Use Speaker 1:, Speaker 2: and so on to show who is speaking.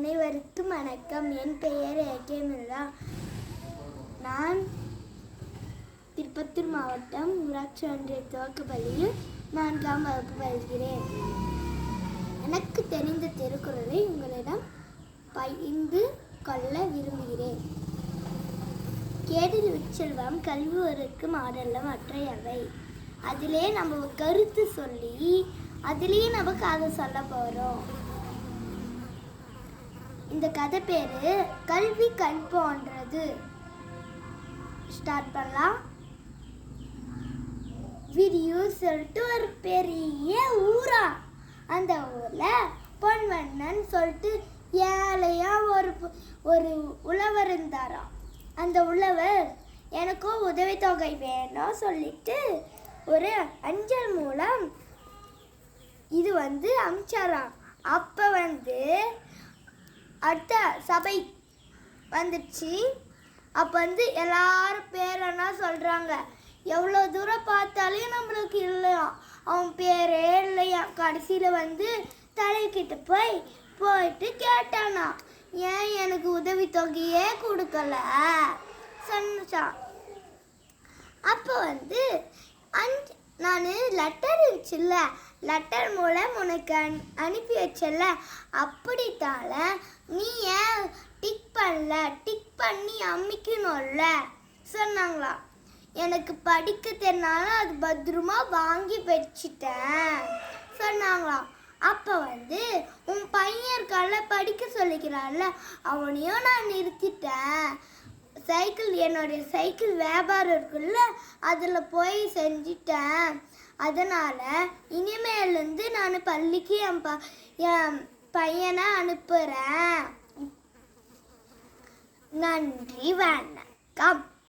Speaker 1: அனைவருக்கும் வணக்கம். என் பெயர் ஏகே மில்லா. நான் திருப்பத்தூர் மாவட்டம் ஊராட்சி ஒன்றிய துவக்கப்பள்ளியில் 4ஆம் வகுப்பு பயில்கிறேன். எனக்கு தெரிந்த திருக்குறளை உங்களிடம் பகிர்ந்து கொள்ள விரும்புகிறேன். கேடில் விற்செல்வம் கல்வி ஒருக்கு மாடல்ல மற்றையவை. அதிலே நம்ம கருத்து சொல்லி அதிலேயே நம்ம கதை சொல்ல போகிறோம். இந்த கதை பேரு கல்வி கண் போன்றது. ஸ்டார்ட் பண்ணலாம். விரியூர் சொல்லிட்டு ஒரு பெரிய ஊரா. அந்த ஊர்ல பொன்வண்ணன் சொல்லிட்டு ஏழையா ஒரு உழவர் இருந்தாராம். அந்த உழவர் எனக்கும் உதவித்தொகை வேணும் சொல்லிட்டு ஒரு அஞ்சல் மூலம் இது அமிச்சாராம். அப்ப அடுத்த சபை வந்துடுச்சு. அப்போ எல்லாரும் பேரென்னா சொல்கிறாங்க. எவ்வளோ தூரம் பார்த்தாலும் நம்மளுக்கு இல்லையா, அவன் பேரே இல்லையா. கடைசியில் தலைக்கிட்ட போயிட்டு கேட்டானா, ஏன் எனக்கு உதவித்தொகையே கொடுக்கல சொன்னான். அப்போ நான் லெட்டர் இருந்துச்சுல்ல, லெட்டர் மூலம் உனக்கு அனுப்பி வச்சல, அப்படித்தால நீ ஏன் டிக் பண்ணல, டிக் பண்ணி அம்மிக்கணும்ல சொன்னாங்களாம். எனக்கு படிக்க தெரினாலும் அது பத்திரமா வாங்கி வச்சிட்டேன் சொன்னாங்களாம். அப்போ உன் பையன் இருக்கால படிக்க சொல்லிக்கிறான்ல, அவனையும் நான் நிறுத்திட்டேன். என்னுடைய சைக்கிள் வியாபாரம் இருக்குல்ல, அதில் போய் செஞ்சிட்டேன். அதனால் இனிமேலேருந்து நான் பள்ளிக்கு என் பையனை அனுப்புகிறேன். நன்றி, வணக்கம்.